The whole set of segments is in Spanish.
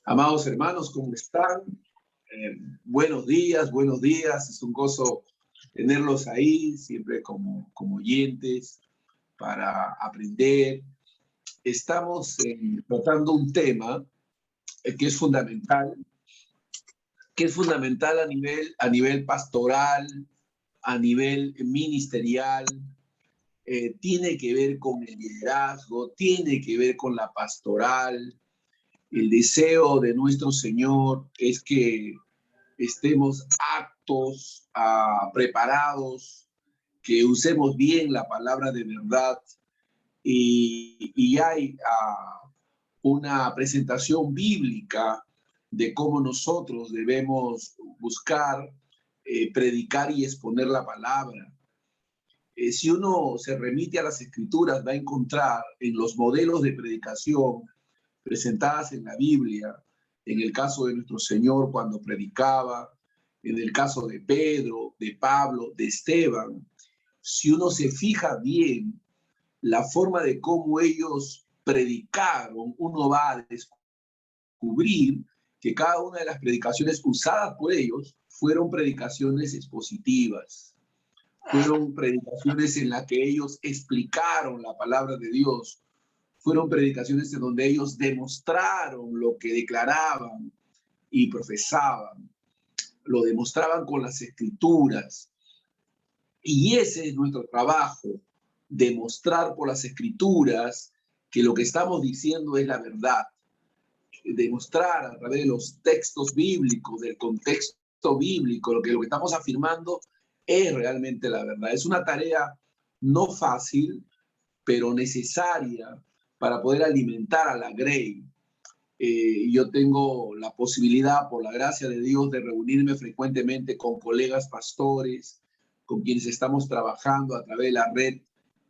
Amados hermanos, ¿cómo están? Buenos días, buenos días. Es un gozo tenerlos ahí, siempre como oyentes, para aprender. Estamos tratando un tema que es fundamental, a nivel pastoral, a nivel ministerial. Tiene que ver con el liderazgo, tiene que ver con la pastoral. El deseo de nuestro Señor es que estemos aptos, preparados, que usemos bien la palabra de verdad. Y hay una presentación bíblica de cómo nosotros debemos buscar predicar y exponer la palabra. Si uno se remite a las Escrituras, va a encontrar en los modelos de predicación presentadas en la Biblia, en el caso de nuestro Señor cuando predicaba, en el caso de Pedro, de Pablo, de Esteban, si uno se fija bien la forma de cómo ellos predicaron, uno va a descubrir que cada una de las predicaciones usadas por ellos fueron predicaciones expositivas, fueron predicaciones en las que ellos explicaron la palabra de Dios, fueron predicaciones en donde ellos demostraron lo que declaraban y profesaban, lo demostraban con las Escrituras. Y ese es nuestro trabajo, demostrar por las Escrituras que lo que estamos diciendo es la verdad, demostrar a través de los textos bíblicos, del contexto bíblico, lo que estamos afirmando es realmente la verdad. Es una tarea no fácil, pero necesaria para poder alimentar a la grey. Yo tengo la posibilidad, por la gracia de Dios, de reunirme frecuentemente con colegas pastores, con quienes estamos trabajando a través de la red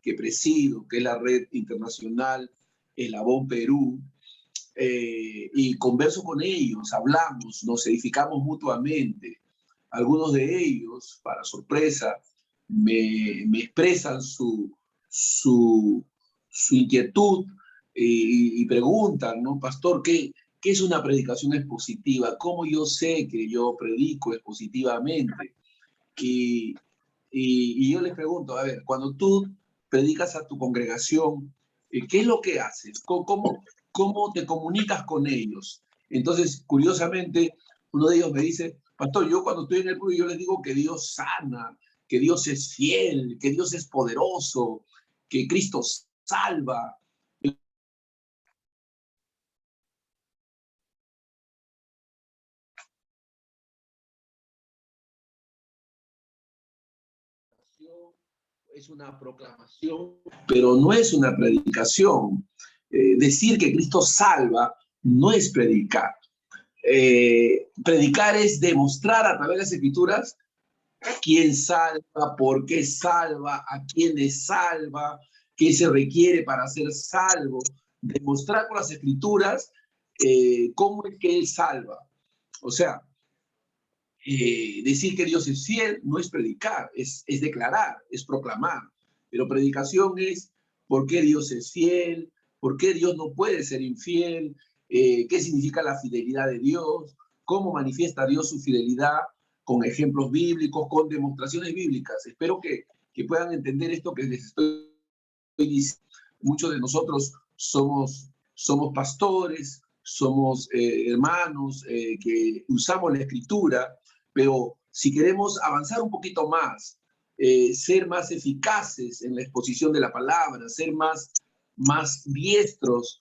que presido, que es la red internacional Eslabón Perú, y converso con ellos, hablamos, nos edificamos mutuamente. Algunos de ellos, para sorpresa, me expresan su inquietud y preguntan, ¿no? Pastor, ¿qué es una predicación expositiva? ¿Cómo yo sé que yo predico expositivamente? Y yo les pregunto, a ver, cuando tú predicas a tu congregación, ¿qué es lo que haces? ¿Cómo te comunicas con ellos? Entonces, curiosamente, uno de ellos me dice, pastor, yo cuando estoy en el pueblo, yo les digo que Dios sana, que Dios es fiel, que Dios es poderoso, que Cristo salva. Es una proclamación, pero no es una predicación. Decir que Cristo salva no es predicar. Predicar es demostrar a través de las Escrituras quién salva, por qué salva, a quiénes salva, qué se requiere para ser salvo. Demostrar con las Escrituras cómo es que Él salva. O sea, decir que Dios es fiel no es predicar, es declarar, es proclamar. Pero predicación es por qué Dios es fiel, por qué Dios no puede ser infiel, qué significa la fidelidad de Dios, cómo manifiesta Dios su fidelidad con ejemplos bíblicos, con demostraciones bíblicas. Espero que puedan entender esto que les estoy diciendo. Muchos de nosotros somos pastores, somos hermanos que usamos la Escritura, pero si queremos avanzar un poquito más, ser más eficaces en la exposición de la palabra, ser más diestros,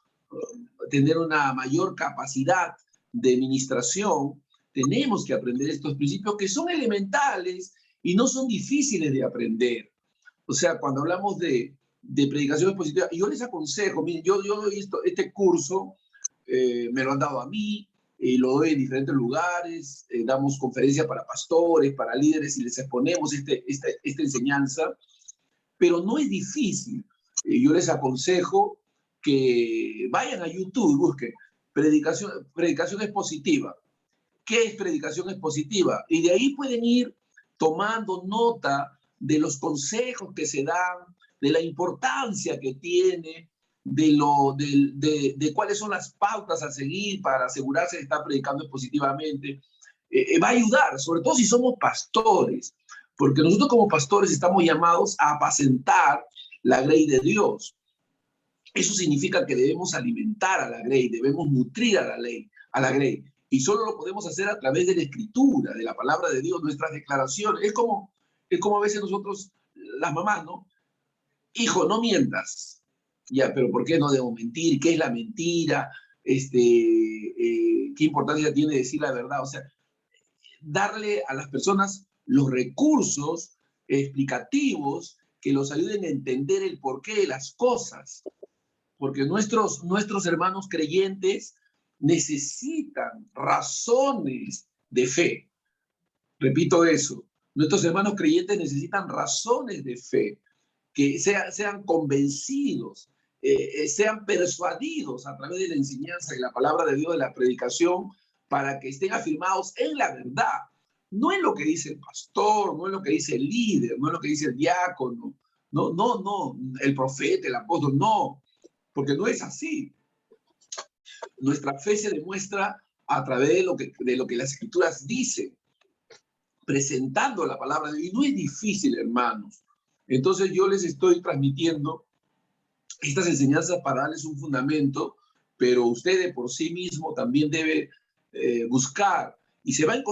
tener una mayor capacidad de ministración, tenemos que aprender estos principios que son elementales y no son difíciles de aprender. O sea, cuando hablamos de predicación expositiva, yo les aconsejo, miren, yo doy este curso, me lo han dado a mí, lo doy en diferentes lugares, damos conferencias para pastores, para líderes y les exponemos esta enseñanza, pero no es difícil. Yo les aconsejo que vayan a YouTube y busquen predicación expositiva. ¿Qué es predicación expositiva? Y de ahí pueden ir tomando nota de los consejos que se dan, de la importancia que tiene de cuáles son las pautas a seguir para asegurarse de estar predicando positivamente, va a ayudar, sobre todo si somos pastores, porque nosotros como pastores estamos llamados a apacentar la grey de Dios. Eso significa que debemos alimentar a la grey, debemos nutrir a la grey. Y solo lo podemos hacer a través de la escritura, de la palabra de Dios, nuestras declaraciones. Es como a veces nosotros, las mamás, ¿no? Hijo, no mientas. Ya, pero ¿por qué no debo mentir? ¿Qué es la mentira? ¿Qué importancia tiene decir la verdad? O sea, darle a las personas los recursos explicativos que los ayuden a entender el porqué de las cosas. Porque nuestros hermanos creyentes necesitan razones de fe. Repito eso. Nuestros hermanos creyentes necesitan razones de fe, que sean convencidos, sean persuadidos a través de la enseñanza y la palabra de Dios, de la predicación, para que estén afirmados en la verdad. No en lo que dice el pastor, no en lo que dice el líder, no en lo que dice el diácono, no, el profeta, el apóstol, no, porque no es así. Nuestra fe se demuestra a través de lo que las escrituras dicen, presentando la palabra de Dios. Y no es difícil, hermanos. Entonces yo les estoy transmitiendo estas enseñanzas para darles un fundamento, pero usted de por sí mismo también debe buscar, y se va a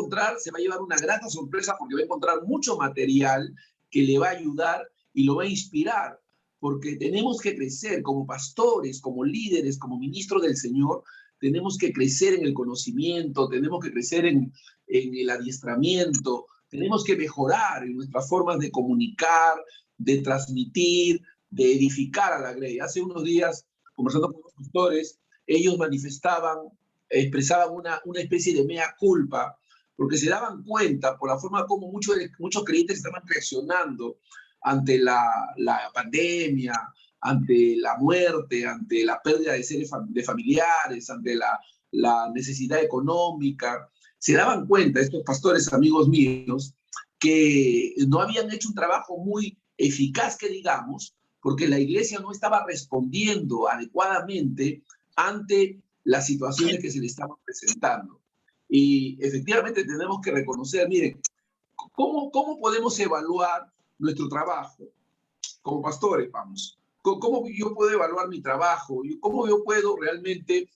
llevar una grata sorpresa, porque va a encontrar mucho material que le va a ayudar y lo va a inspirar, porque tenemos que crecer como pastores, como líderes, como ministros del Señor. Tenemos que crecer en el conocimiento, tenemos que crecer en el adiestramiento, tenemos que mejorar en nuestras formas de comunicar, de transmitir, de edificar a la grey. Hace unos días, conversando con los pastores, ellos expresaban una especie de mea culpa, porque se daban cuenta por la forma como muchos creyentes estaban reaccionando ante la pandemia, ante la muerte, ante la pérdida de seres de familiares, ante la necesidad económica. Se daban cuenta estos pastores, amigos míos, que no habían hecho un trabajo muy eficaz, que digamos, porque la iglesia no estaba respondiendo adecuadamente ante las situaciones que se le estaban presentando. Y efectivamente tenemos que reconocer, miren, ¿cómo podemos evaluar nuestro trabajo como pastores? Vamos, ¿cómo yo puedo evaluar mi trabajo? ¿Cómo yo puedo realmente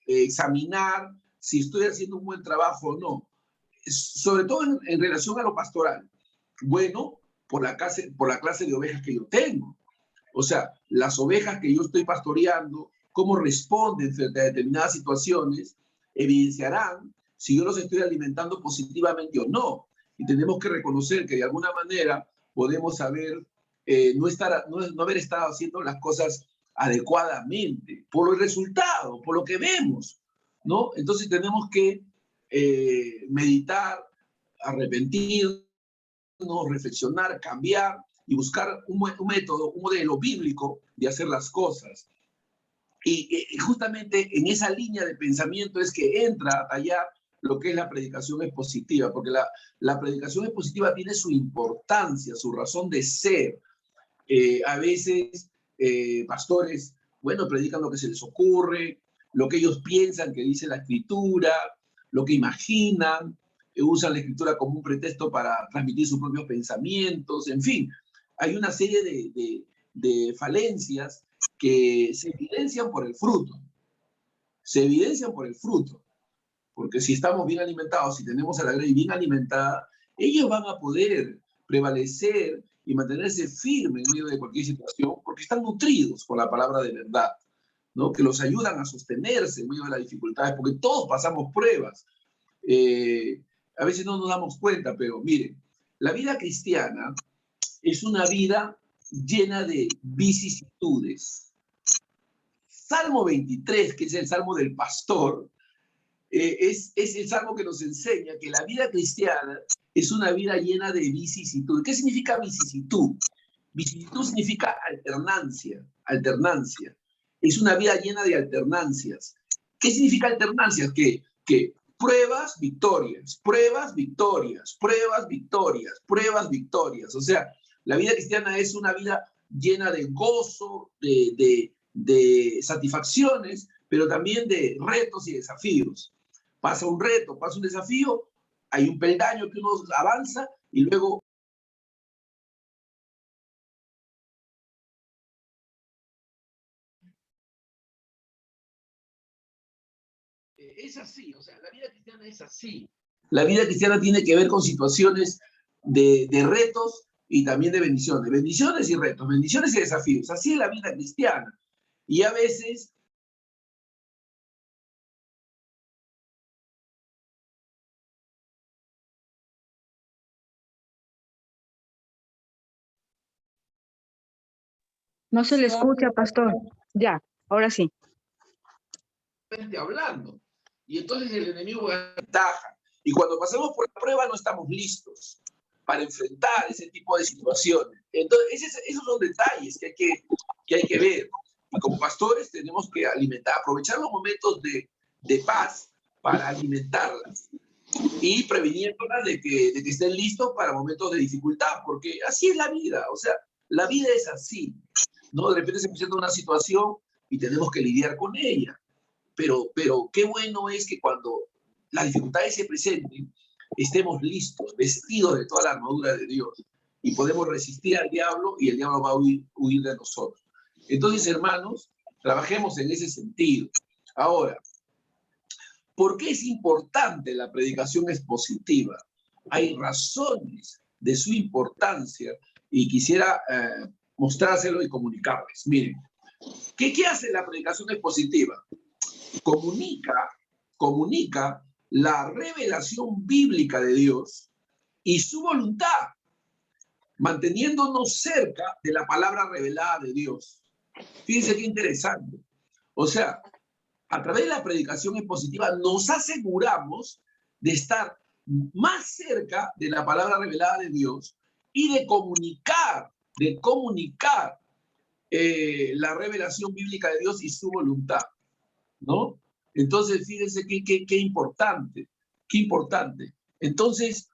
examinar si estoy haciendo un buen trabajo o no? Sobre todo en relación a lo pastoral. Bueno, por la clase de ovejas que yo tengo. O sea, las ovejas que yo estoy pastoreando, cómo responden frente a determinadas situaciones, evidenciarán si yo los estoy alimentando positivamente o no. Y tenemos que reconocer que de alguna manera podemos no haber estado haciendo las cosas adecuadamente, por el resultado, por lo que vemos, ¿no? Entonces tenemos que meditar, arrepentirnos, reflexionar, cambiar y buscar un método, un modelo bíblico de hacer las cosas. Y justamente en esa línea de pensamiento es que entra a tallar lo que es la predicación expositiva, porque la predicación expositiva tiene su importancia, su razón de ser. A veces pastores, bueno, predican lo que se les ocurre, lo que ellos piensan que dice la escritura, lo que imaginan, usan la escritura como un pretexto para transmitir sus propios pensamientos, en fin, hay una serie de falencias que se evidencian por el fruto. Se evidencian por el fruto. Porque si estamos bien alimentados, si tenemos a la grey bien alimentada, ellos van a poder prevalecer y mantenerse firmes en medio de cualquier situación, porque están nutridos por la palabra de verdad, ¿no? Que los ayudan a sostenerse en medio de las dificultades, porque todos pasamos pruebas. A veces no nos damos cuenta, pero miren, la vida cristiana es una vida llena de vicisitudes. Salmo 23, que es el salmo del pastor, es el salmo que nos enseña que la vida cristiana es una vida llena de vicisitud. ¿Qué significa vicisitud? Vicisitud significa alternancia, alternancia. Es una vida llena de alternancias. ¿Qué significa alternancias? Que pruebas, victorias, pruebas, victorias, pruebas, victorias, pruebas, victorias. O sea, la vida cristiana es una vida llena de gozo, de satisfacciones, pero también de retos y desafíos. Pasa un reto, pasa un desafío, hay un peldaño que uno avanza y luego es así, o sea, la vida cristiana es así. La vida cristiana tiene que ver con situaciones de retos y también de bendiciones. Bendiciones y retos, bendiciones y desafíos. Así es la vida cristiana. Y a veces No se le escucha, pastor. Ya, ahora sí. hablando. Y entonces el enemigo gana ventaja. Y cuando pasamos por la prueba no estamos listos para enfrentar ese tipo de situaciones. Entonces, esos son detalles que hay que ver. Y como pastores tenemos que alimentar, aprovechar los momentos de paz para alimentarlas y previniéndolas de que estén listos para momentos de dificultad, porque así es la vida. O sea, la vida es así, ¿no? De repente se presenta una situación y tenemos que lidiar con ella. Pero qué bueno es que cuando las dificultades se presenten, estemos listos, vestidos de toda la armadura de Dios y podemos resistir al diablo y el diablo va a huir de nosotros. Entonces, hermanos, trabajemos en ese sentido. Ahora, ¿por qué es importante la predicación expositiva? Hay razones de su importancia y quisiera mostrárselo y comunicarles. Miren, ¿qué hace la predicación expositiva? Comunica la revelación bíblica de Dios y su voluntad, manteniéndonos cerca de la palabra revelada de Dios. Fíjense qué interesante. O sea, a través de la predicación expositiva nos aseguramos de estar más cerca de la palabra revelada de Dios y de comunicar la revelación bíblica de Dios y su voluntad, ¿no? Entonces, fíjense qué importante, qué importante. Entonces,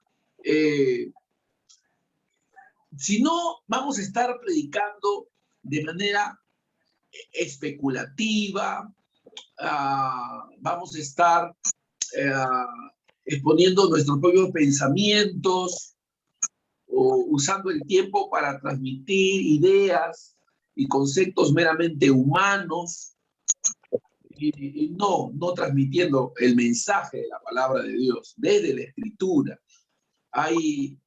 si no vamos a estar predicando de manera especulativa, vamos a estar exponiendo nuestros propios pensamientos o usando el tiempo para transmitir ideas y conceptos meramente humanos y no transmitiendo el mensaje de la palabra de Dios desde la Escritura. Hay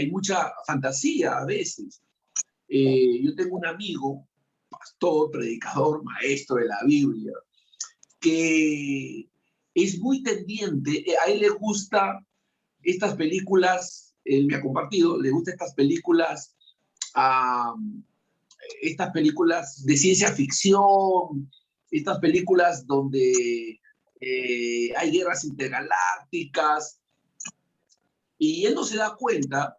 mucha fantasía a veces. Yo tengo un amigo, pastor, predicador, maestro de la Biblia, que es muy tendiente, a él le gusta estas películas, él me ha compartido, le gusta estas películas de ciencia ficción, estas películas donde hay guerras intergalácticas, y él no se da cuenta,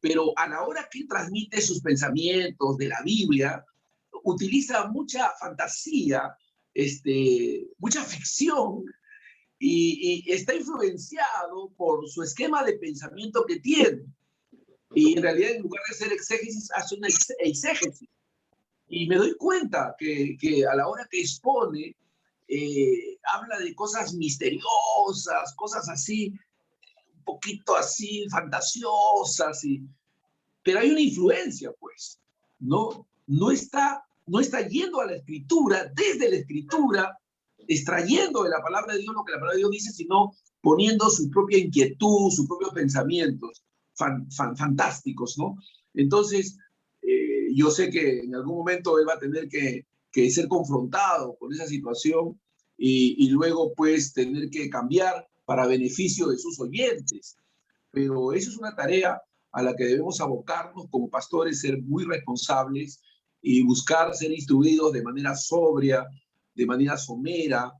pero a la hora que transmite sus pensamientos de la Biblia, utiliza mucha fantasía, mucha ficción, y está influenciado por su esquema de pensamiento que tiene. Y en realidad, en lugar de hacer exégesis, hace una exégesis. Y me doy cuenta que a la hora que expone, habla de cosas misteriosas, cosas así, un poquito así, fantasiosas, pero hay una influencia, pues, ¿no? No está yendo a la Escritura, desde la Escritura, extrayendo de la palabra de Dios lo que la palabra de Dios dice, sino poniendo su propia inquietud, sus propios pensamientos fantásticos, ¿no? Entonces, yo sé que en algún momento él va a tener que ser confrontado con esa situación y luego, pues, tener que cambiar para beneficio de sus oyentes. Pero eso es una tarea a la que debemos abocarnos como pastores, ser muy responsables y buscar ser instruidos de manera sobria, de manera somera,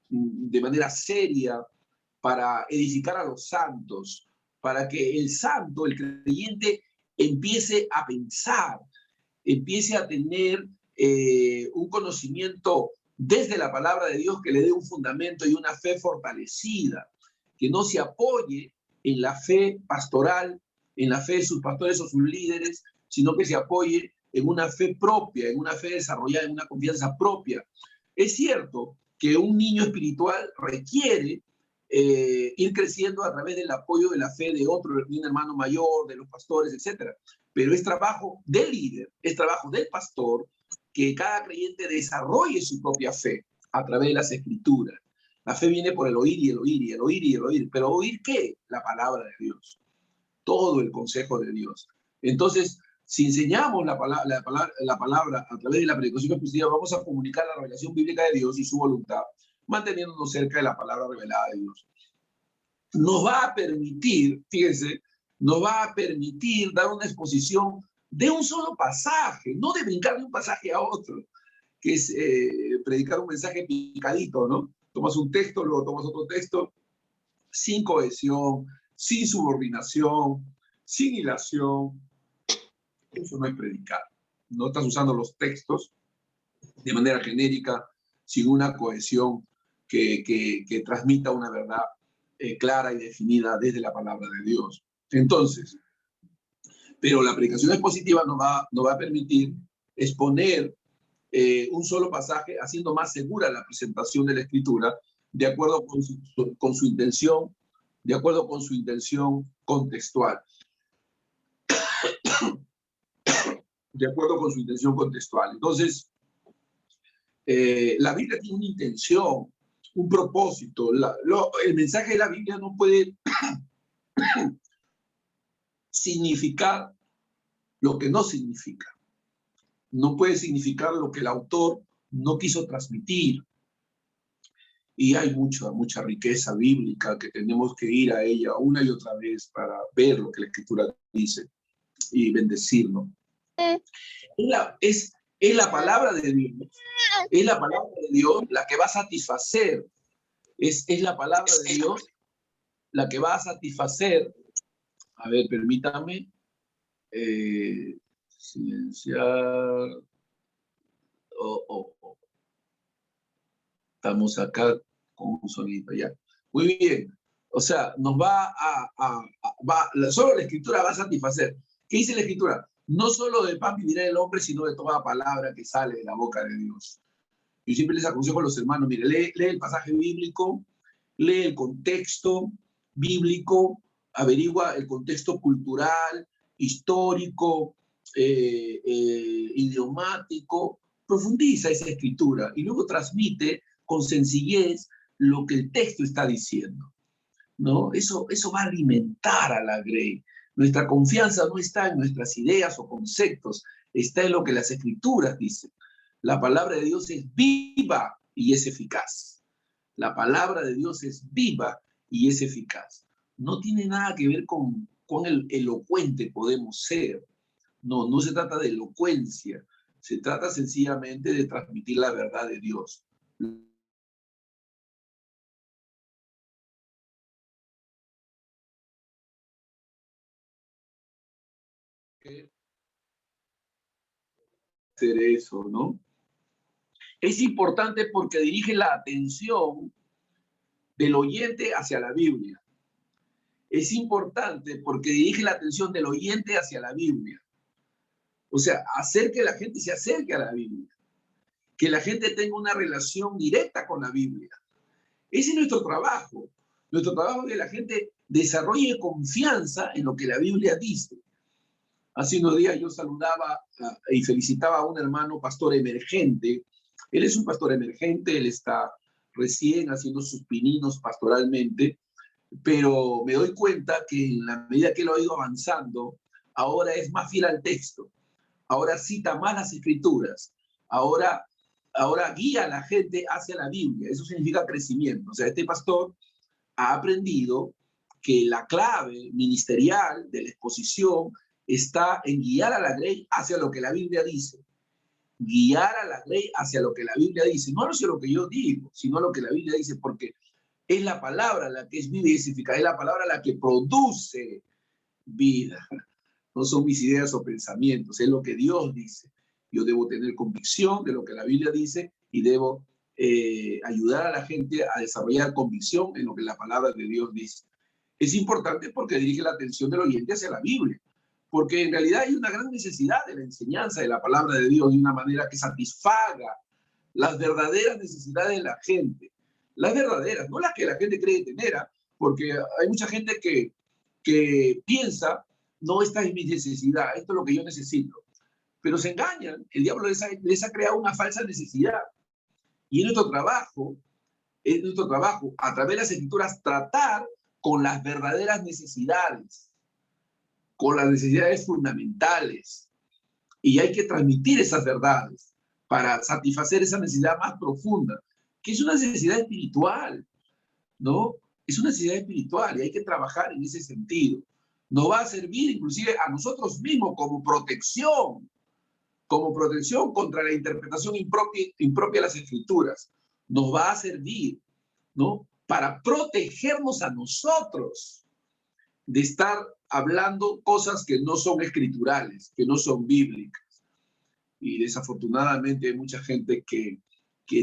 de manera seria, para edificar a los santos, para que el santo, el creyente, empiece a pensar, empiece a tener un conocimiento desde la palabra de Dios que le dé un fundamento y una fe fortalecida, que no se apoye en la fe pastoral, en la fe de sus pastores o sus líderes, sino que se apoye en una fe propia, en una fe desarrollada, en una confianza propia. Es cierto que un niño espiritual requiere ir creciendo a través del apoyo de la fe de otro, de un hermano mayor, de los pastores, etc. Pero es trabajo del líder, es trabajo del pastor que cada creyente desarrolle su propia fe a través de las escrituras. La fe viene por el oír y el oír y el oír y el oír. ¿Pero oír qué? La palabra de Dios. Todo el consejo de Dios. Entonces, si enseñamos la palabra a través de la predicación expositiva, vamos a comunicar la revelación bíblica de Dios y su voluntad, manteniéndonos cerca de la palabra revelada de Dios. Nos va a permitir, fíjense, nos va a permitir dar una exposición de un solo pasaje, no de brincar de un pasaje a otro, que es predicar un mensaje picadito, ¿no? Tomas un texto, luego tomas otro texto, sin cohesión, sin subordinación, sin hilación. Eso no es predicar. No estás usando los textos de manera genérica, sin una cohesión que transmita una verdad clara y definida desde la palabra de Dios. Entonces, pero la predicación expositiva nos va a permitir exponer un solo pasaje, haciendo más segura la presentación de la Escritura, de acuerdo con su intención, de acuerdo con su intención contextual. De acuerdo con su intención contextual. Entonces, la Biblia tiene una intención, un propósito. El mensaje de la Biblia no puede significar lo que no significa. No puede significar lo que el autor no quiso transmitir. Y hay mucha riqueza bíblica que tenemos que ir a ella una y otra vez para ver lo que la Escritura dice y bendecirlo. Es la palabra de Dios. Es la palabra de Dios la que va a satisfacer. Es la palabra de Dios la que va a satisfacer. A ver, permítame. Silenciar. Estamos acá con un sonido ya. Muy bien. O sea, nos solo la Escritura va a satisfacer. ¿Qué dice la Escritura? No solo de pan vivirá el hombre, sino de toda palabra que sale de la boca de Dios. Yo siempre les aconsejo a los hermanos, mire, lee el pasaje bíblico, lee el contexto bíblico, averigua el contexto cultural, histórico, idiomático, profundiza esa escritura y luego transmite con sencillez lo que el texto está diciendo, ¿no? Eso va a alimentar a la Grey. Nuestra confianza no está en nuestras ideas o conceptos, está en lo que las escrituras dicen. La palabra de Dios es viva y es eficaz. La palabra de Dios es viva y es eficaz. No tiene nada que ver con el elocuente podemos ser. No se trata de elocuencia. Se trata sencillamente de transmitir la verdad de Dios. Hacer eso, ¿no? Es importante porque dirige la atención del oyente hacia la Biblia. Es importante porque dirige la atención del oyente hacia la Biblia. O sea, hacer que la gente se acerque a la Biblia. Que la gente tenga una relación directa con la Biblia. Ese es nuestro trabajo. Nuestro trabajo es que la gente desarrolle confianza en lo que la Biblia dice. Hace unos días yo saludaba y felicitaba a un hermano pastor emergente. Él es un pastor emergente, él está recién haciendo sus pininos pastoralmente, pero me doy cuenta que en la medida que él ha ido avanzando, ahora es más fiel al texto, ahora cita más las escrituras, ahora guía a la gente hacia la Biblia. Eso significa crecimiento. O sea, este pastor ha aprendido que la clave ministerial de la exposición está en guiar a la Grey hacia lo que la Biblia dice. Guiar a la Grey hacia lo que la Biblia dice. No hacia lo que yo digo, sino lo que la Biblia dice, porque es la palabra la que es viva y eficaz, es la palabra la que produce vida. No son mis ideas o pensamientos, es lo que Dios dice. Yo debo tener convicción de lo que la Biblia dice y debo ayudar a la gente a desarrollar convicción en lo que la palabra de Dios dice. Es importante porque dirige la atención del oyente hacia la Biblia. porque en realidad hay una gran necesidad de la enseñanza de la palabra de Dios de una manera que satisfaga las verdaderas necesidades de la gente. Las verdaderas, no las que la gente cree tener, porque hay mucha gente que piensa, no, esta es mi necesidad, esto es lo que yo necesito. Pero se engañan, el diablo les ha creado una falsa necesidad. Y es nuestro trabajo, a través de las escrituras, tratar con las verdaderas necesidades, con las necesidades fundamentales. Y hay que transmitir esas verdades para satisfacer esa necesidad más profunda, que es una necesidad espiritual, ¿no? Es una necesidad espiritual y hay que trabajar en ese sentido. Nos va a servir inclusive a nosotros mismos como protección contra la interpretación impropia de las escrituras. Nos va a servir, ¿no? Para protegernos a nosotros de estar hablando cosas que no son escriturales, que no son bíblicas. Y desafortunadamente hay mucha gente que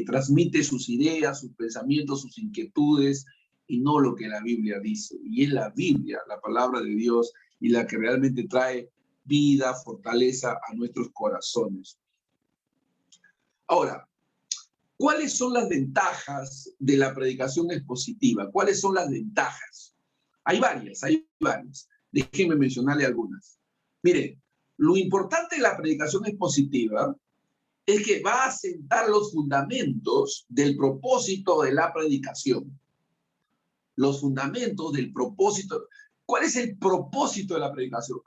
transmite sus ideas, sus pensamientos, sus inquietudes, y no lo que la Biblia dice. Y es la Biblia, la palabra de Dios, y la que realmente trae vida, fortaleza a nuestros corazones. Ahora, ¿cuáles son las ventajas de la predicación expositiva? ¿Cuáles son las ventajas? Hay varias. Déjenme mencionarle algunas. Mire, lo importante de la predicación expositiva es que va a sentar los fundamentos del propósito de la predicación. Los fundamentos del propósito. ¿Cuál es el propósito de la predicación?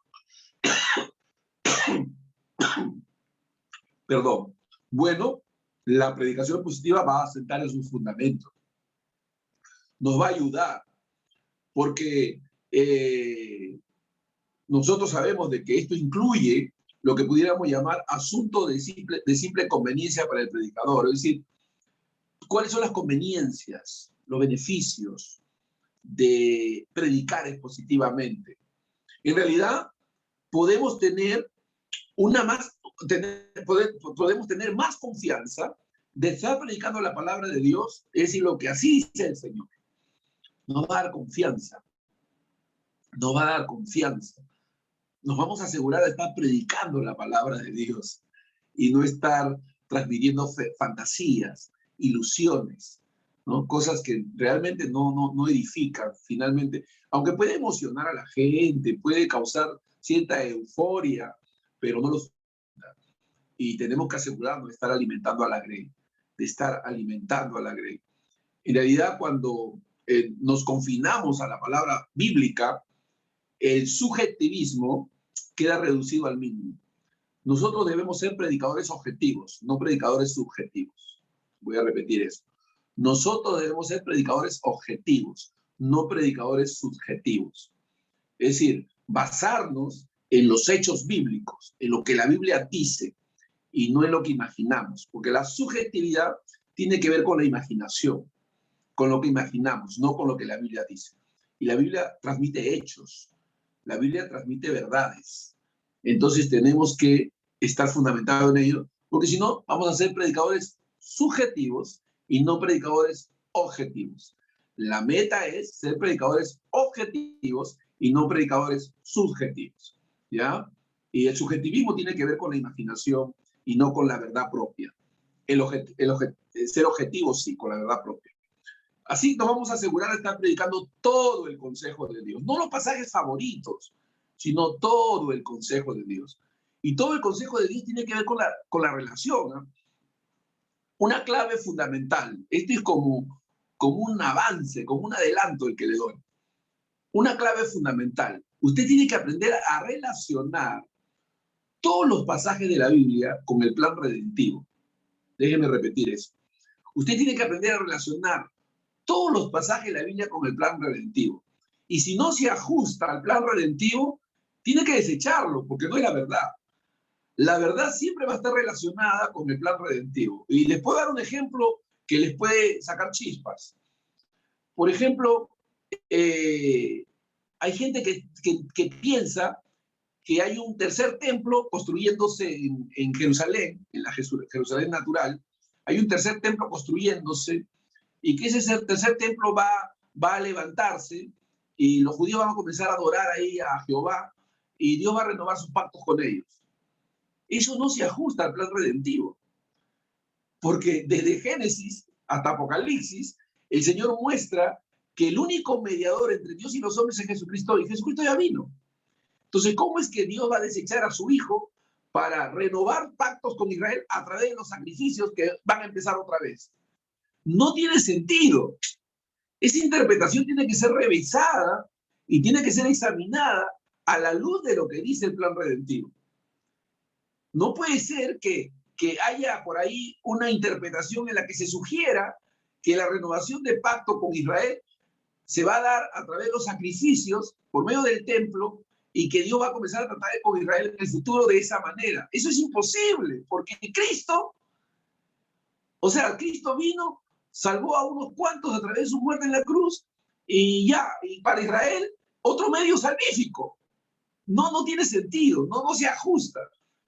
Perdón. Bueno, la predicación expositiva va a sentar en sus fundamentos. Nos va a ayudar porque nosotros sabemos de que esto incluye lo que pudiéramos llamar asunto de simple conveniencia para el predicador. Es decir, ¿cuáles son las conveniencias, los beneficios de predicar expositivamente? En realidad, podemos tener podemos tener más confianza de estar predicando la palabra de Dios, es decir, lo que así dice el Señor. Nos va a dar confianza. Nos va a dar confianza. Nos vamos a asegurar de estar predicando la palabra de Dios y no estar transmitiendo fantasías, ilusiones, ¿no? Cosas que realmente no edifican finalmente, aunque puede emocionar a la gente, puede causar cierta euforia, pero no los... Y tenemos que asegurarnos de estar alimentando a la grey, En realidad, cuando nos confinamos a la palabra bíblica, el subjetivismo queda reducido al mínimo. Nosotros debemos ser predicadores objetivos, no predicadores subjetivos. Voy a repetir eso. Nosotros debemos ser predicadores objetivos, no predicadores subjetivos. Es decir, basarnos en los hechos bíblicos, en lo que la Biblia dice y no en lo que imaginamos, porque la subjetividad tiene que ver con la imaginación, con lo que imaginamos, no con lo que la Biblia dice. Y la Biblia transmite hechos, la Biblia transmite verdades. Entonces tenemos que estar fundamentados en ello, porque si no, vamos a ser predicadores subjetivos y no predicadores objetivos. La meta es ser predicadores objetivos y no predicadores subjetivos, ¿ya? Y el subjetivismo tiene que ver con la imaginación y no con la verdad propia. Ser objetivos sí, con la verdad propia. Así nos vamos a asegurar de estar predicando todo el consejo de Dios, no los pasajes favoritos, sino todo el consejo de Dios. Y todo el consejo de Dios tiene que ver con la relación, ¿no? Una clave fundamental, esto es como un avance, como un adelanto el que le doy. Una clave fundamental, usted tiene que aprender a relacionar todos los pasajes de la Biblia con el plan redentivo. Déjeme repetir eso. Usted tiene que aprender a relacionar todos los pasajes de la Biblia con el plan redentivo. Y si no se ajusta al plan redentivo, tiene que desecharlo, porque no es la verdad. La verdad siempre va a estar relacionada con el plan redentivo. Y les puedo dar un ejemplo que les puede sacar chispas. Por ejemplo, hay gente que piensa que hay un tercer templo construyéndose en Jerusalén, en la Jerusalén natural. Hay un tercer templo construyéndose y que ese tercer templo va a levantarse y los judíos van a comenzar a adorar ahí a Jehová y Dios va a renovar sus pactos con ellos. Eso no se ajusta al plan redentivo, porque desde Génesis hasta Apocalipsis, el Señor muestra que el único mediador entre Dios y los hombres es Jesucristo, y Jesucristo ya vino. Entonces, ¿cómo es que Dios va a desechar a su Hijo para renovar pactos con Israel a través de los sacrificios que van a empezar otra vez? No tiene sentido. Esa interpretación tiene que ser revisada y tiene que ser examinada a la luz de lo que dice el plan redentivo. No puede ser que haya por ahí una interpretación en la que se sugiera que la renovación de pacto con Israel se va a dar a través de los sacrificios por medio del templo y que Dios va a comenzar a tratar con Israel en el futuro de esa manera. Eso es imposible, porque Cristo, o sea, Cristo vino, salvó a unos cuantos a través de su muerte en la cruz y ya, y para Israel, otro medio salvífico. No tiene sentido, no se ajusta.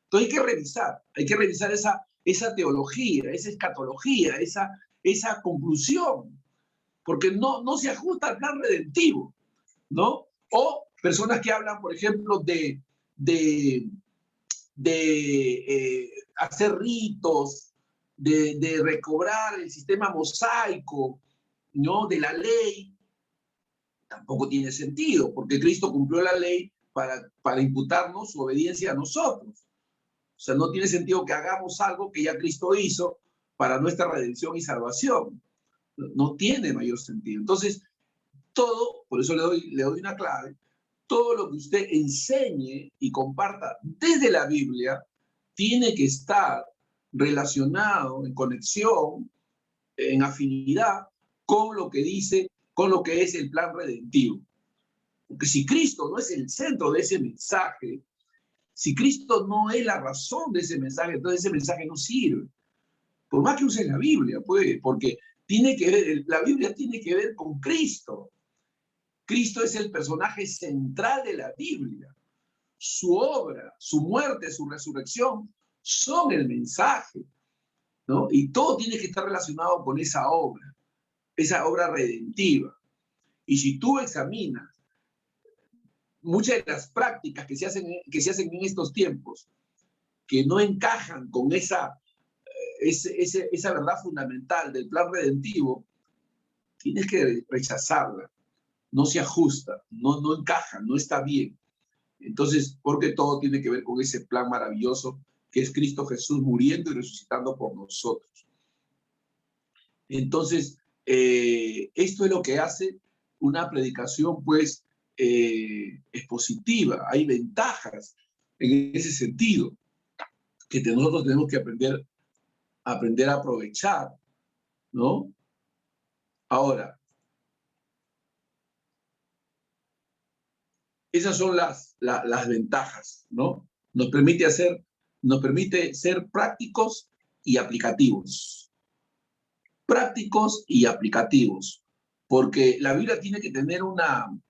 Entonces hay que revisar esa teología, esa escatología, esa conclusión, porque no se ajusta al plan redentivo, ¿no? O personas que hablan, por ejemplo, de hacer ritos, de recobrar el sistema mosaico, ¿no? De la ley, tampoco tiene sentido, porque Cristo cumplió la ley para imputarnos su obediencia a nosotros. O sea, no tiene sentido que hagamos algo que ya Cristo hizo para nuestra redención y salvación. No tiene mayor sentido. Entonces, todo, por eso le doy una clave, todo lo que usted enseñe y comparta desde la Biblia tiene que estar relacionado, en conexión, en afinidad con lo que dice, con lo que es el plan redentivo. Porque si Cristo no es el centro de ese mensaje, si Cristo no es la razón de ese mensaje, entonces ese mensaje no sirve. Por más que uses la Biblia, pues, porque la Biblia tiene que ver con Cristo. Cristo es el personaje central de la Biblia. Su obra, su muerte, su resurrección son el mensaje, ¿no? Y todo tiene que estar relacionado con esa obra redentiva. Y si tú examinas muchas de las prácticas que se hacen en estos tiempos, que no encajan con esa verdad fundamental del plan redentivo, tienes que rechazarla. No se ajusta, no encaja, no está bien. Entonces, porque todo tiene que ver con ese plan maravilloso que es Cristo Jesús muriendo y resucitando por nosotros. Entonces, esto es lo que hace una predicación, pues, expositiva. Hay ventajas en ese sentido que nosotros tenemos que aprender a aprovechar, ¿no? Ahora, esas son las ventajas, ¿no? Nos permite ser prácticos y aplicativos. Prácticos y aplicativos. Porque la Biblia tiene que tener una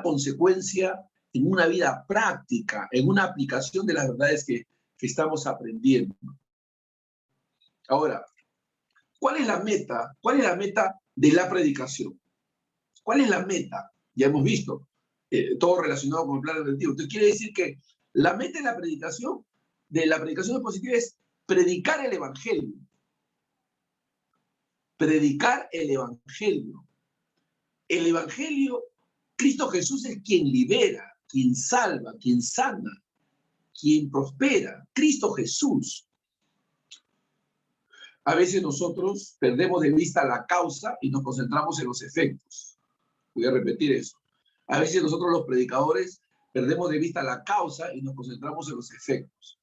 consecuencia en una vida práctica, en una aplicación de las verdades que estamos aprendiendo. Ahora, ¿cuál es la meta? ¿Cuál es la meta de la predicación? ¿Cuál es la meta? Ya hemos visto. Todo relacionado con el plan redentivo. Entonces quiere decir que la meta de la predicación expositiva es predicar el evangelio. Predicar el evangelio. El evangelio, Cristo Jesús es quien libera, quien salva, quien sana, quien prospera. Cristo Jesús. A veces nosotros perdemos de vista la causa y nos concentramos en los efectos. Voy a repetir eso. A veces nosotros los predicadores perdemos de vista la causa y nos concentramos en los efectos.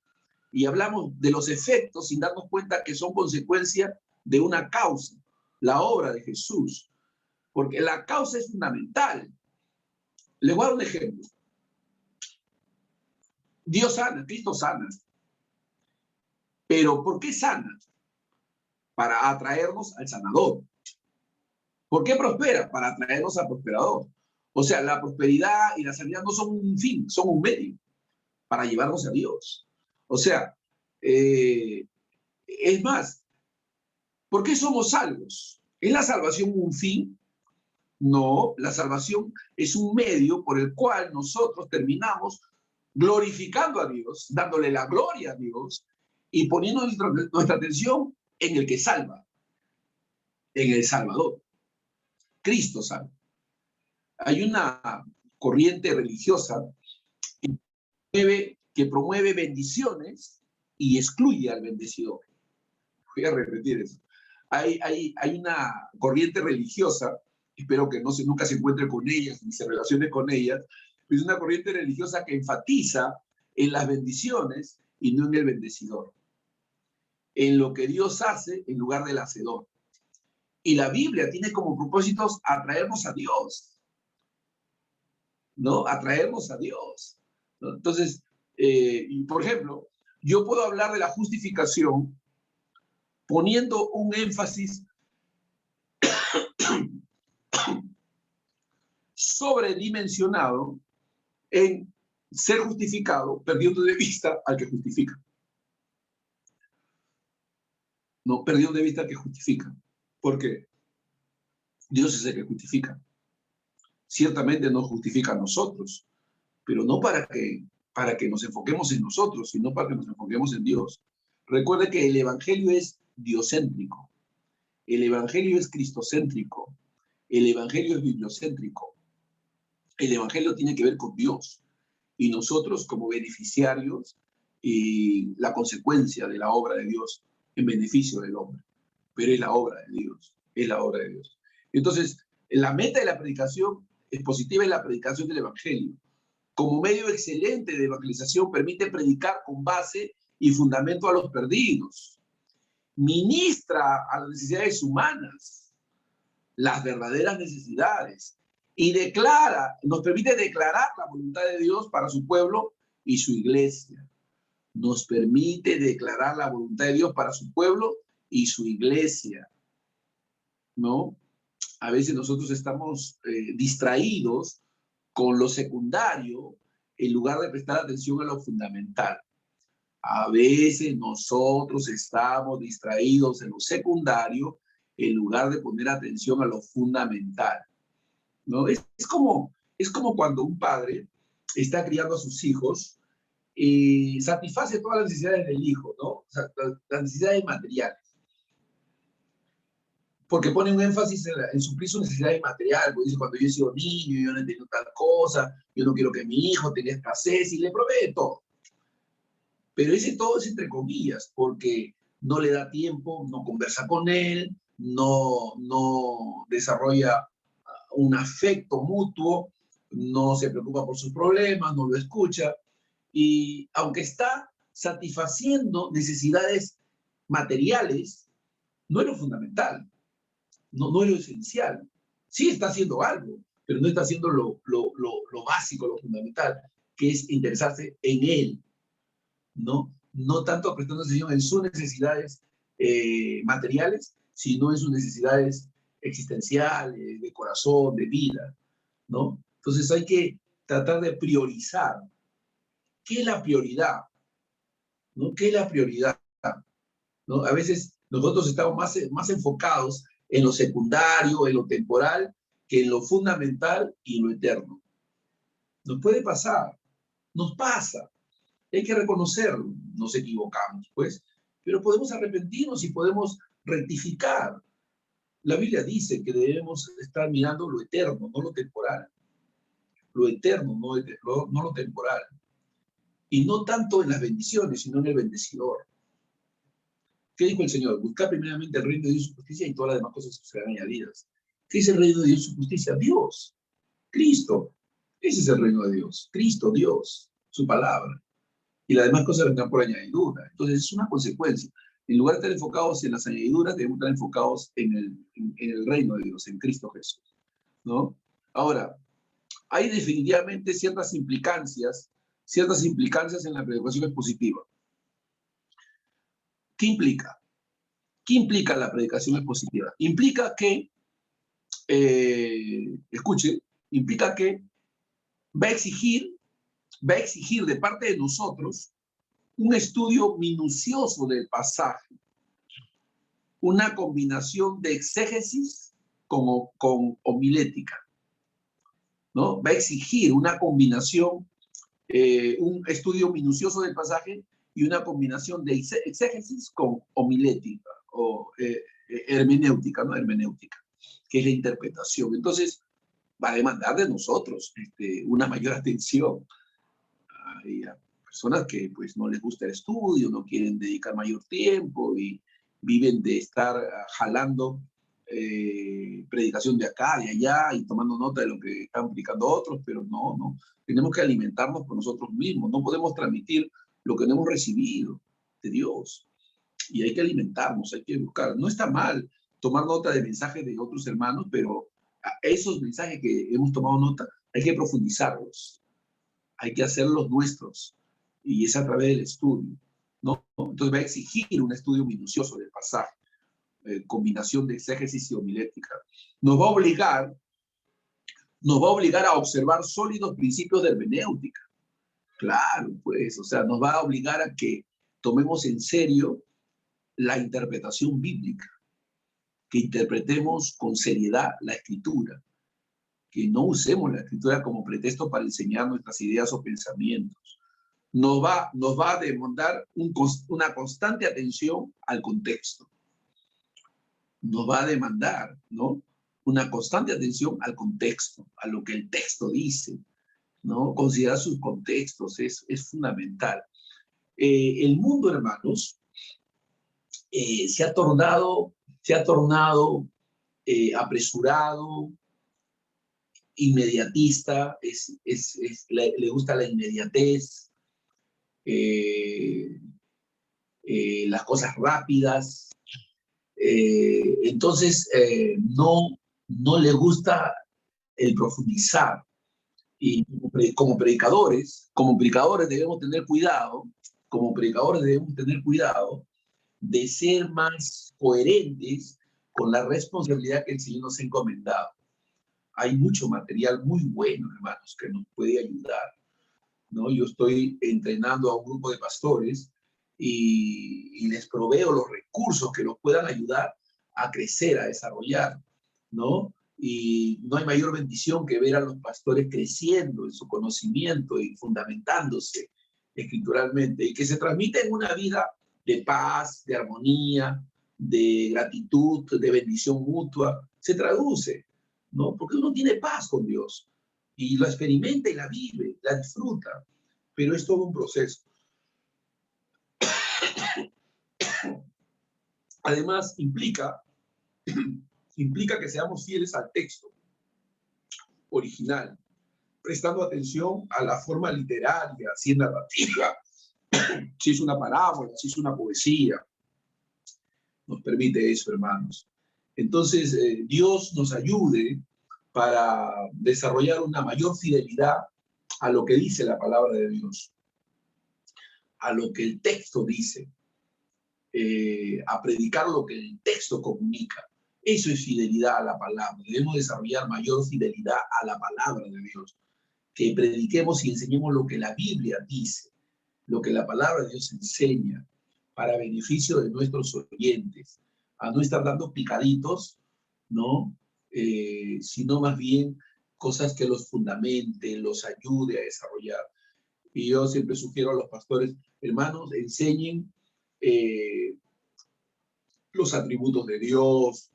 Y hablamos de los efectos sin darnos cuenta que son consecuencia de una causa, la obra de Jesús. Porque la causa es fundamental. Les voy a dar un ejemplo. Dios sana, Cristo sana. Pero ¿por qué sana? Para atraernos al sanador. ¿Por qué prospera? Para atraernos al prosperador. O sea, la prosperidad y la sanidad no son un fin, son un medio para llevarnos a Dios. O sea, es más, ¿por qué somos salvos? ¿Es la salvación un fin? No, la salvación es un medio por el cual nosotros terminamos glorificando a Dios, dándole la gloria a Dios y poniendo nuestra atención en el que salva, en el Salvador. Cristo salva. Hay una corriente religiosa que promueve bendiciones y excluye al bendecido. Voy a repetir eso. Hay una corriente religiosa, espero que nunca se encuentre con ellas ni se relacione con ellas, pero es una corriente religiosa que enfatiza en las bendiciones y no en el bendecidor, en lo que Dios hace en lugar del hacedor. Y la Biblia tiene como propósitos atraernos a Dios, ¿no? Atraernos a Dios, ¿no? Entonces, por ejemplo, yo puedo hablar de la justificación poniendo un énfasis sobredimensionado en ser justificado, perdiendo de vista al que justifica. No, perdiendo de vista al que justifica. ¿Por qué? Dios es el que justifica. Ciertamente nos justifica a nosotros, pero no para que nos enfoquemos en nosotros, sino para que nos enfoquemos en Dios. Recuerde que el Evangelio es diocéntrico, el Evangelio es cristocéntrico, el Evangelio es bibliocéntrico. El Evangelio tiene que ver con Dios y nosotros como beneficiarios y la consecuencia de la obra de Dios en beneficio del hombre. Pero es la obra de Dios, es la obra de Dios. Entonces, la meta de la predicación expositiva es la predicación del Evangelio. Como medio excelente de evangelización, permite predicar con base y fundamento a los perdidos. Ministra a las necesidades humanas, las verdaderas necesidades, y nos permite declarar la voluntad de Dios para su pueblo y su iglesia. Nos permite declarar la voluntad de Dios para su pueblo y su iglesia, ¿no? A veces nosotros estamos distraídos con lo secundario en lugar de prestar atención a lo fundamental. A veces nosotros estamos distraídos en lo secundario en lugar de poner atención a lo fundamental, ¿no? Es como cuando un padre está criando a sus hijos y satisface todas las necesidades del hijo, ¿no? O sea, las necesidades materiales. Porque pone un énfasis en suplir sus necesidades materiales. Porque dice, cuando yo he sido niño, yo no he tenido tal cosa, yo no quiero que mi hijo tenga escasez, y le provee todo. Pero ese todo es entre comillas, porque no le da tiempo, no conversa con él, no desarrolla un afecto mutuo, no se preocupa por sus problemas, no lo escucha. Y aunque está satisfaciendo necesidades materiales, no es lo fundamental, no es lo esencial. Sí está haciendo algo, pero no está haciendo lo básico, lo fundamental, que es interesarse en él, ¿no? No tanto prestando atención en sus necesidades materiales, sino en sus necesidades existenciales, de corazón, de vida, ¿no? Entonces hay que tratar de priorizar. ¿Qué es la prioridad? ¿No? ¿Qué es la prioridad? ¿No? A veces nosotros estamos más enfocados en lo secundario, en lo temporal, que en lo fundamental y en lo eterno. Nos puede pasar, nos pasa. Hay que reconocerlo, nos equivocamos, pues, pero podemos arrepentirnos y podemos rectificar. La Biblia dice que debemos estar mirando lo eterno, no lo temporal. Lo eterno, no lo temporal. Y no tanto en las bendiciones, sino en el bendecidor. ¿Qué dijo el Señor? Buscar primeramente el reino de Dios y su justicia y todas las demás cosas serán añadidas. ¿Qué es el reino de Dios y su justicia? Dios, Cristo. Ese es el reino de Dios. Cristo, Dios, su palabra. Y las demás cosas vendrán por añadidura. Entonces es una consecuencia. En lugar de estar enfocados en las añadiduras, debemos estar enfocados en el reino de Dios, en Cristo Jesús, ¿no? Ahora, hay definitivamente ciertas implicancias en la predicación expositiva. ¿Qué implica? ¿Qué implica la predicación expositiva? Implica que, implica que va a exigir de parte de nosotros un estudio minucioso del pasaje, una combinación de exégesis con homilética, ¿no? Va a exigir una combinación un estudio minucioso del pasaje y una combinación de exégesis con homilética o hermenéutica, ¿no? Hermenéutica, que es la interpretación. Entonces, va a demandar de nosotros una mayor atención. Hay personas que pues no les gusta el estudio, no quieren dedicar mayor tiempo y viven de estar jalando predicación de acá, de allá y tomando nota de lo que están predicando otros, pero no, tenemos que alimentarnos por nosotros mismos, no podemos transmitir lo que no hemos recibido de Dios y hay que alimentarnos, hay que buscar. No está mal tomar nota de mensajes de otros hermanos, pero esos mensajes que hemos tomado nota hay que profundizarlos, hay que hacerlos nuestros y es a través del estudio, ¿no? Entonces va a exigir un estudio minucioso del pasaje, combinación de exégesis y homilética. Nos va a obligar a observar sólidos principios de hermenéutica. Claro, pues, o sea, nos va a obligar a que tomemos en serio la interpretación bíblica, que interpretemos con seriedad la escritura, que no usemos la escritura como pretexto para enseñar nuestras ideas o pensamientos. Nos va a demandar una constante atención al contexto. Nos va a demandar, ¿no? Una constante atención al contexto, a lo que el texto dice, ¿no? Considerar sus contextos es fundamental. El mundo, hermanos, se ha tornado apresurado, inmediatista, le gusta la inmediatez, las cosas rápidas. Entonces, no le gusta el profundizar. Y como predicadores debemos tener cuidado, de ser más coherentes con la responsabilidad que el Señor nos ha encomendado. Hay mucho material muy bueno, hermanos, que nos puede ayudar, ¿no? Yo estoy entrenando a un grupo de pastores y les proveo los recursos que nos puedan ayudar a crecer, a desarrollar, ¿no? Y no hay mayor bendición que ver a los pastores creciendo en su conocimiento y fundamentándose escrituralmente y que se transmita en una vida de paz, de armonía, de gratitud, de bendición mutua. Se traduce, ¿no? Porque uno tiene paz con Dios y la experimenta y la vive, la disfruta, pero es todo un proceso. Además, implica que seamos fieles al texto original, prestando atención a la forma literaria, si es narrativa, si es una parábola, si es una poesía. Nos permite eso, hermanos. Entonces, Dios nos ayude para desarrollar una mayor fidelidad a lo que dice la palabra de Dios, a lo que el texto dice, a predicar lo que el texto comunica. Eso es fidelidad a la palabra. Debemos desarrollar mayor fidelidad a la palabra de Dios. Que prediquemos y enseñemos lo que la Biblia dice, lo que la palabra de Dios enseña, para beneficio de nuestros oyentes. A no estar dando picaditos, ¿no? Sino más bien cosas que los fundamente, los ayude a desarrollar. Y yo siempre sugiero a los pastores, hermanos, enseñen los atributos de Dios,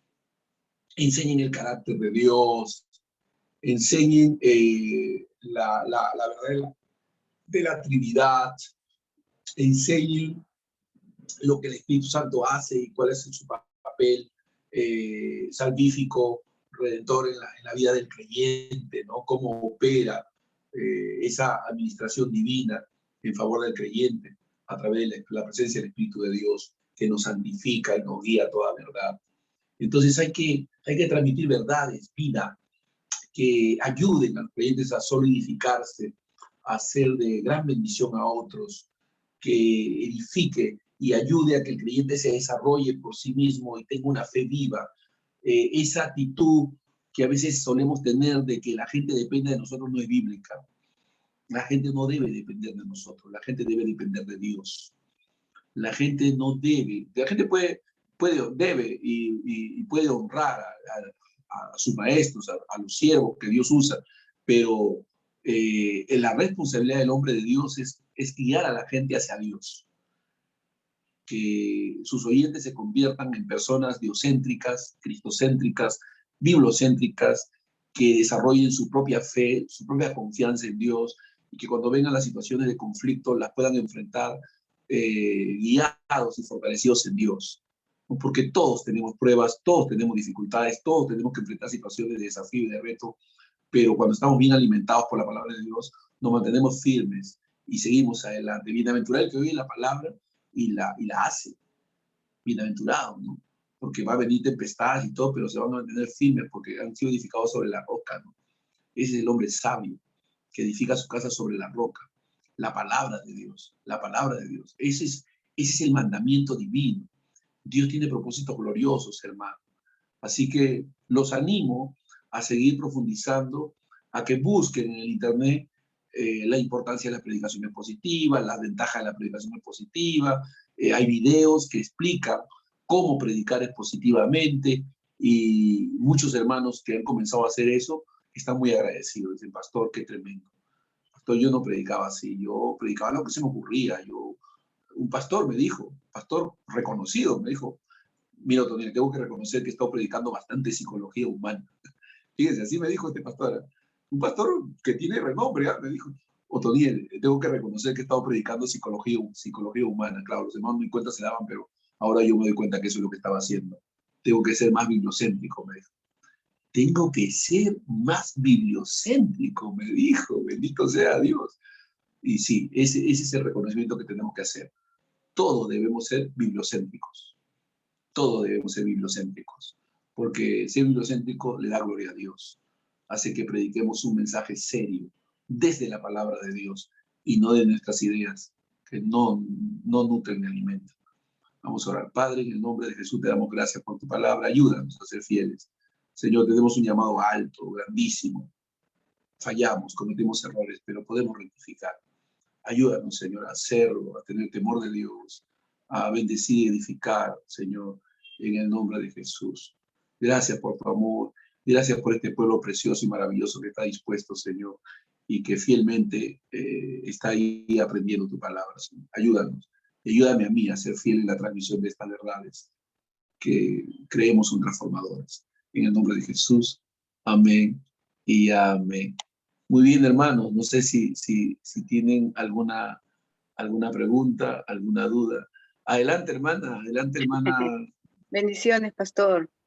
enseñen el carácter de Dios, enseñen la verdad de la Trinidad, enseñen lo que el Espíritu Santo hace y cuál es su papel salvífico, redentor en la vida del creyente, ¿no? Cómo opera esa administración divina en favor del creyente a través de la presencia del Espíritu de Dios que nos santifica y nos guía a toda verdad. Entonces hay que transmitir verdades, vida, que ayuden a los creyentes a solidificarse, a ser de gran bendición a otros, que edifique y ayude a que el creyente se desarrolle por sí mismo y tenga una fe viva. Esa actitud que a veces solemos tener de que la gente depende de nosotros no es bíblica. La gente no debe depender de nosotros, la gente debe depender de Dios. La gente no debe, la gente debe y puede honrar a sus maestros, a los siervos que Dios usa, pero la responsabilidad del hombre de Dios es guiar a la gente hacia Dios. Que sus oyentes se conviertan en personas diocéntricas, cristocéntricas, bibliocéntricas, que desarrollen su propia fe, su propia confianza en Dios, y que cuando vengan las situaciones de conflicto las puedan enfrentar guiados y fortalecidos en Dios. Porque todos tenemos pruebas, todos tenemos dificultades, todos tenemos que enfrentar situaciones de desafío y de reto, pero cuando estamos bien alimentados por la palabra de Dios, nos mantenemos firmes y seguimos adelante. Bienaventurado el que oye la palabra y la hace. Bienaventurado, ¿no? Porque va a venir tempestades y todo, pero se van a mantener firmes porque han sido edificados sobre la roca, ¿no? Ese es el hombre sabio que edifica su casa sobre la roca. La palabra de Dios, la palabra de Dios. Ese es el mandamiento divino. Dios tiene propósitos gloriosos, hermano. Así que los animo a seguir profundizando, a que busquen en el Internet la importancia de las predicaciones positivas, las ventajas de la predicación positiva. Hay videos que explican cómo predicar positivamente y muchos hermanos que han comenzado a hacer eso están muy agradecidos. Dicen, pastor, qué tremendo. Pastor, yo no predicaba así, yo predicaba lo que se me ocurría. Un pastor me dijo, pastor reconocido, me dijo, mira, Otoniel, tengo que reconocer que he estado predicando bastante psicología humana. Fíjense, así me dijo este pastor. Un pastor que tiene renombre, me dijo, Otoniel, tengo que reconocer que he estado predicando psicología humana. Claro, los hermanos ni cuenta se daban, pero ahora yo me doy cuenta que eso es lo que estaba haciendo. Tengo que ser más bibliocéntrico, me dijo. Tengo que ser más bibliocéntrico, me dijo. Bendito sea Dios. Y sí, ese es el reconocimiento que tenemos que hacer. Todos debemos ser bibliocéntricos. Todos debemos ser bibliocéntricos, porque ser bibliocéntrico le da gloria a Dios. Hace que prediquemos un mensaje serio desde la palabra de Dios y no de nuestras ideas que no nutren el alimento. Vamos a orar. Padre, en el nombre de Jesús te damos gracias por tu palabra. Ayúdanos a ser fieles. Señor, tenemos un llamado alto, grandísimo. Fallamos, cometemos errores, pero podemos rectificar. Ayúdanos, Señor, a hacerlo, a tener temor de Dios, a bendecir y edificar, Señor, en el nombre de Jesús. Gracias por tu amor. Gracias por este pueblo precioso y maravilloso que está dispuesto, Señor, y que fielmente está ahí aprendiendo tu palabra, Señor. Ayúdanos. Ayúdame a mí a ser fiel en la transmisión de estas verdades que creemos son transformadoras. En el nombre de Jesús. Amén y amén. Muy bien, hermanos. No sé si tienen alguna pregunta, alguna duda. Adelante, hermana. Adelante, hermana. Bendiciones, pastor.